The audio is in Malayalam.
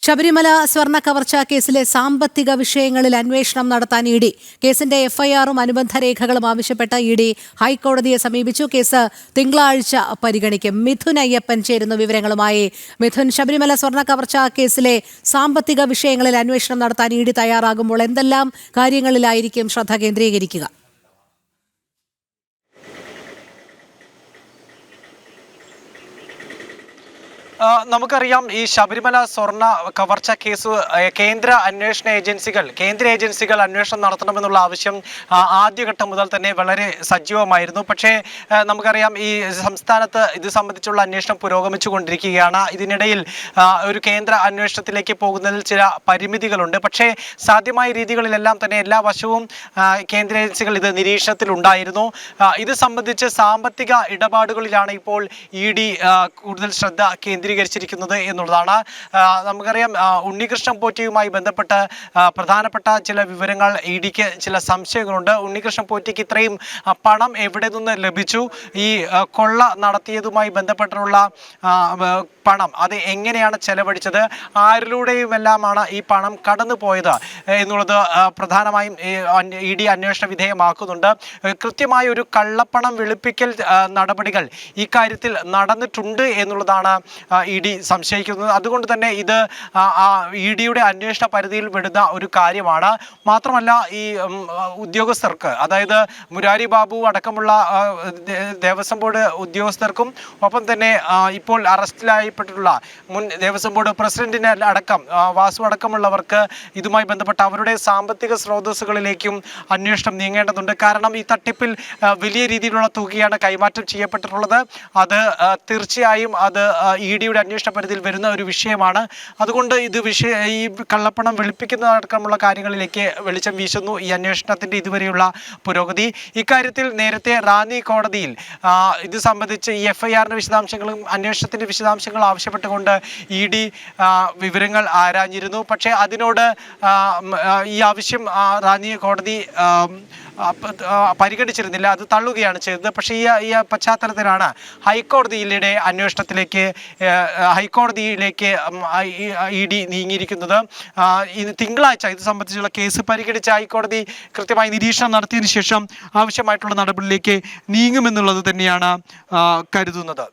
ശബരിമല സ്വർണ്ണ കവർച്ചാ കേസിലെ സാമ്പത്തിക വിഷയങ്ങളിൽ അന്വേഷണം നടത്താൻ ഇ.ഡി. കേസിന്റെ എഫ്ഐആറും അനുബന്ധ രേഖകളും ആവശ്യപ്പെട്ട ഇ.ഡി. ഹൈക്കോടതിയെ സമീപിച്ചു. കേസ് തിങ്കളാഴ്ച പരിഗണിക്കും. മിഥുൻ അയ്യപ്പൻ ചേരുന്നു വിവരങ്ങളുമായി. മിഥുൻ, ശബരിമല സ്വർണ്ണ കവർച്ചാ കേസിലെ സാമ്പത്തിക വിഷയങ്ങളിൽ അന്വേഷണം നടത്താൻ ഇ.ഡി. തയ്യാറാകുമ്പോൾ എന്തെല്ലാം കാര്യങ്ങളിലായിരിക്കും ശ്രദ്ധ കേന്ദ്രീകരിക്കുക? നമുക്കറിയാം, ഈ ശബരിമല സ്വർണ്ണ കവർച്ച കേസ് കേന്ദ്ര ഏജൻസികൾ അന്വേഷണം നടത്തണമെന്നുള്ള ആവശ്യം ആദ്യഘട്ടം മുതൽ തന്നെ വളരെ സജീവമായിരുന്നു. പക്ഷേ നമുക്കറിയാം, ഈ സംസ്ഥാനത്ത് ഇത് സംബന്ധിച്ചുള്ള അന്വേഷണം പുരോഗമിച്ചു കൊണ്ടിരിക്കുകയാണ്. ഇതിനിടയിൽ ഒരു കേന്ദ്ര അന്വേഷണത്തിലേക്ക് പോകുന്നതിൽ ചില പരിമിതികളുണ്ട്. പക്ഷേ സാധ്യമായ രീതികളിലെല്ലാം തന്നെ എല്ലാ വശവും കേന്ദ്ര ഏജൻസികൾ ഇത് നിരീക്ഷണത്തിലുണ്ടായിരുന്നു. ഇത് സംബന്ധിച്ച് സാമ്പത്തിക ഇടപാടുകളിലാണ് ഇപ്പോൾ ഇ.ഡി. കൂടുതൽ ശ്രദ്ധ കേന്ദ്രീകരിച്ചിരിക്കുന്നത് എന്നുള്ളതാണ്. നമുക്കറിയാം, ഉണ്ണികൃഷ്ണൻ പോറ്റിയുമായി ബന്ധപ്പെട്ട് പ്രധാനപ്പെട്ട ചില വിവരങ്ങൾ ഇ.ഡിക്ക് ചില സംശയങ്ങളുണ്ട്. ഉണ്ണികൃഷ്ണൻ പോറ്റിക്ക് ഇത്രയും പണം എവിടെ നിന്ന് ലഭിച്ചു, ഈ കൊള്ള നടത്തിയതുമായി ബന്ധപ്പെട്ടുള്ള പണം അത് എങ്ങനെയാണ് ചെലവഴിച്ചത്, ആരിലൂടെയുമെല്ലാമാണ് ഈ പണം കടന്നു പോയത് എന്നുള്ളത് പ്രധാനമായും ഇ.ഡി. അന്വേഷണ വിധേയമാക്കുന്നുണ്ട്. കൃത്യമായ ഒരു കള്ളപ്പണം വെളുപ്പിക്കൽ നടപടികൾ ഈ കാര്യത്തിൽ നടന്നിട്ടുണ്ട് എന്നുള്ളതാണ് ഇ.ഡി. സംശയിക്കുന്നത്. അതുകൊണ്ട് തന്നെ ഇത് ഇ.ഡിയുടെ അന്വേഷണ പരിധിയിൽ വിടുന്ന ഒരു കാര്യമാണ്. മാത്രമല്ല, ഈ ഉദ്യോഗസ്ഥർക്ക്, അതായത് മുരാരി ബാബു അടക്കമുള്ള ദേവസ്വം ബോർഡ് ഉദ്യോഗസ്ഥർക്കും ഒപ്പം തന്നെ ഇപ്പോൾ അറസ്റ്റിലായപ്പെട്ടിട്ടുള്ള മുൻ ദേവസ്വം ബോർഡ് പ്രസിഡന്റിന് അടക്കം വാസു അടക്കമുള്ളവർക്ക് ഇതുമായി ബന്ധപ്പെട്ട അവരുടെ സാമ്പത്തിക സ്രോതസ്സുകളിലേക്കും അന്വേഷണം നീങ്ങേണ്ടതുണ്ട്. കാരണം ഈ തട്ടിപ്പിൽ വലിയ രീതിയിലുള്ള തുകയാണ് കൈമാറ്റം ചെയ്യപ്പെട്ടിട്ടുള്ളത്. അത് തീർച്ചയായും അത് ഇ.ഡിയുടെ അന്വേഷണ പരിധിയിൽ വരുന്ന ഒരു വിഷയമാണ്. അതുകൊണ്ട് ഈ കള്ളപ്പണം വെളുപ്പിക്കുന്നതടക്കമുള്ള കാര്യങ്ങളിലേക്ക് വെളിച്ചം വീശുന്നു ഈ അന്വേഷണത്തിൻ്റെ ഇതുവരെയുള്ള പുരോഗതി. ഇക്കാര്യത്തിൽ നേരത്തെ റാന്നി കോടതിയിൽ ഇത് സംബന്ധിച്ച് ഈ എഫ്ഐആറിൻ്റെ വിശദാംശങ്ങളും അന്വേഷണത്തിൻ്റെ വിശദാംശങ്ങളും ആവശ്യപ്പെട്ടുകൊണ്ട് ഇ.ഡി. വിവരങ്ങൾ ആരാഞ്ഞിരുന്നു. പക്ഷേ അതിനോട് ഈ ആവശ്യം റാന്നി കോടതി പരിഗണിച്ചിരുന്നില്ല, അത് തള്ളുകയാണ് ചെയ്തത്. പക്ഷേ ഈ പശ്ചാത്തലത്തിലാണ് ഹൈക്കോടതിയിലെ അന്വേഷണത്തിലേക്ക് ഇ.ഡി. നീങ്ങിയിരിക്കുന്നത്. തിങ്കളാഴ്ച ഇത് സംബന്ധിച്ചുള്ള കേസ് പരിഗണിച്ച ഹൈക്കോടതി കൃത്യമായി നിരീക്ഷണം നടത്തിയതിനു ശേഷം ആവശ്യമായിട്ടുള്ള നടപടിയിലേക്ക് നീങ്ങുമെന്നുള്ളത് തന്നെയാണ് കരുതുന്നത്.